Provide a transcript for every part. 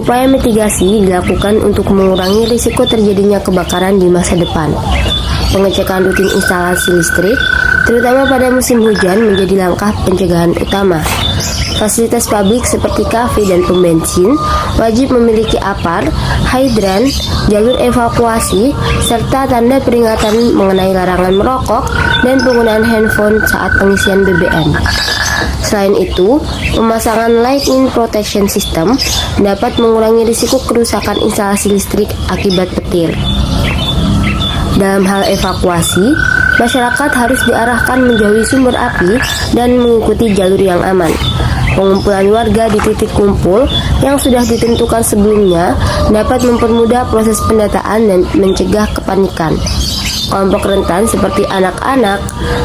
Upaya mitigasi dilakukan untuk mengurangi risiko terjadinya kebakaran di masa depan. Pengecekan rutin instalasi listrik, terutama pada musim hujan, menjadi langkah pencegahan utama. Fasilitas publik seperti kafe dan pom bensin wajib memiliki apar, hidran, jalur evakuasi, serta tanda peringatan mengenai larangan merokok dan penggunaan handphone saat pengisian BBM. Selain itu, pemasangan lightning protection system dapat mengurangi risiko kerusakan instalasi listrik akibat petir. Dalam hal evakuasi, masyarakat harus diarahkan menjauhi sumber api dan mengikuti jalur yang aman. Pengumpulan warga di titik kumpul yang sudah ditentukan sebelumnya dapat mempermudah proses pendataan dan mencegah kepanikan. Kelompok rentan seperti anak-anak,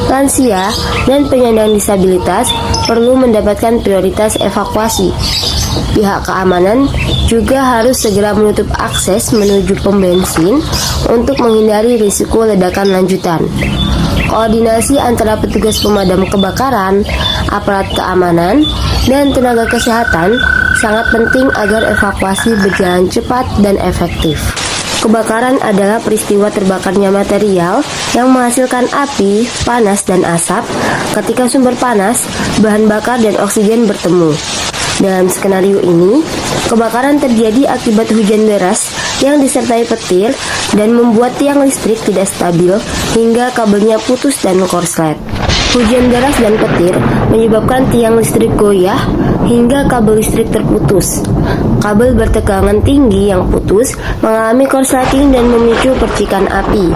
lansia, dan penyandang disabilitas perlu mendapatkan prioritas evakuasi. Pihak keamanan juga harus segera menutup akses menuju pom bensin untuk menghindari risiko ledakan lanjutan. Koordinasi antara petugas pemadam kebakaran, aparat keamanan, dan tenaga kesehatan sangat penting agar evakuasi berjalan cepat dan efektif. Kebakaran adalah peristiwa terbakarnya material yang menghasilkan api, panas, dan asap ketika sumber panas, bahan bakar, dan oksigen bertemu. Dalam skenario ini, kebakaran terjadi akibat hujan deras yang disertai petir dan membuat tiang listrik tidak stabil hingga kabelnya putus dan korslet. Hujan deras dan petir menyebabkan tiang listrik goyah hingga kabel listrik terputus. Kabel bertegangan tinggi yang putus mengalami korsleting dan memicu percikan api.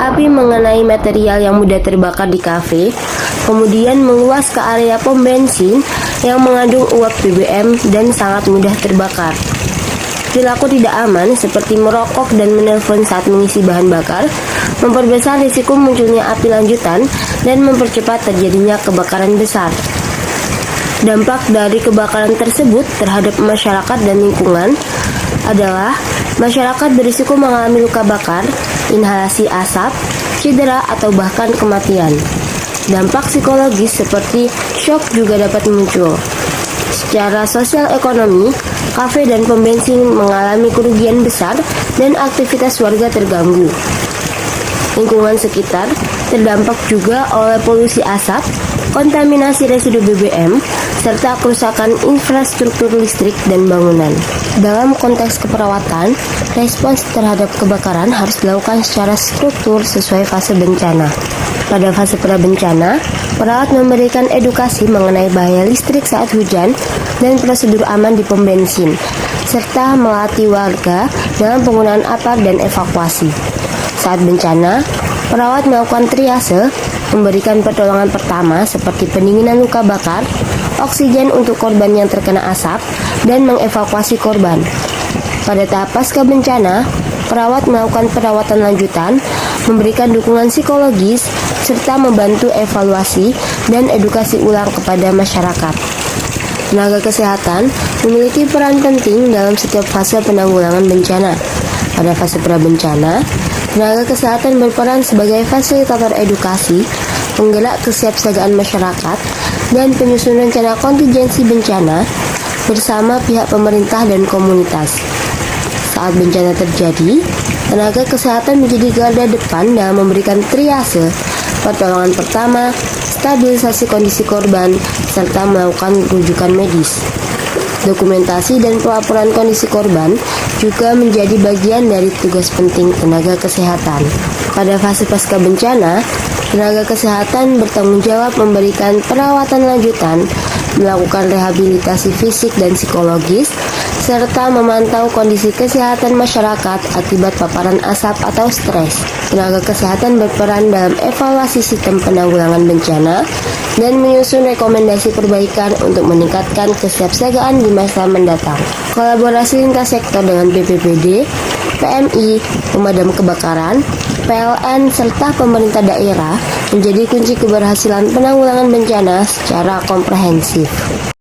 Api mengenai material yang mudah terbakar di kafe, kemudian meluas ke area pom bensin yang mengandung uap BBM dan sangat mudah terbakar. Perilaku tidak aman seperti merokok dan menelpon saat mengisi bahan bakar memperbesar risiko munculnya api lanjutan dan mempercepat terjadinya kebakaran besar. Dampak dari kebakaran tersebut terhadap masyarakat dan lingkungan adalah masyarakat berisiko mengalami luka bakar, inhalasi asap, cedera, atau bahkan kematian. Dampak psikologis seperti shock juga dapat muncul. Secara sosial ekonomi, kafe dan pom bensin mengalami kerugian besar dan aktivitas warga terganggu. Lingkungan sekitar terdampak juga oleh polusi asap, kontaminasi residu BBM, serta kerusakan infrastruktur listrik dan bangunan. Dalam konteks keperawatan, respons terhadap kebakaran harus dilakukan secara struktur sesuai fase bencana. Pada fase prabencana, perawat memberikan edukasi mengenai bahaya listrik saat hujan dan prosedur aman di pom bensin, serta melatih warga dalam penggunaan apar dan evakuasi. Saat bencana, perawat melakukan triase, memberikan pertolongan pertama seperti pendinginan luka bakar, oksigen untuk korban yang terkena asap, dan mengevakuasi korban. Pada tahap pasca bencana, perawat melakukan perawatan lanjutan, memberikan dukungan psikologis, serta membantu evaluasi dan edukasi ulang kepada masyarakat. Tenaga kesehatan memiliki peran penting dalam setiap fase penanggulangan bencana. Pada fase prabencana, tenaga kesehatan berperan sebagai fasilitator edukasi, penggerak kesiapsiagaan masyarakat, dan penyusunan rencana kontingensi bencana bersama pihak pemerintah dan komunitas. Saat bencana terjadi, tenaga kesehatan menjadi garda depan dalam memberikan triase, pertolongan pertama, stabilisasi kondisi korban, serta melakukan rujukan medis. Dokumentasi dan pelaporan kondisi korban juga menjadi bagian dari tugas penting tenaga kesehatan. Pada fase pasca bencana, tenaga kesehatan bertanggung jawab memberikan perawatan lanjutan, melakukan rehabilitasi fisik dan psikologis, serta memantau kondisi kesehatan masyarakat akibat paparan asap atau stres. Tenaga kesehatan berperan dalam evaluasi sistem penanggulangan bencana dan menyusun rekomendasi perbaikan untuk meningkatkan kesiapsiagaan di masa mendatang. Kolaborasi lintas sektor dengan BPBD, PMI, pemadam kebakaran, PLN, serta pemerintah daerah menjadi kunci keberhasilan penanggulangan bencana secara komprehensif.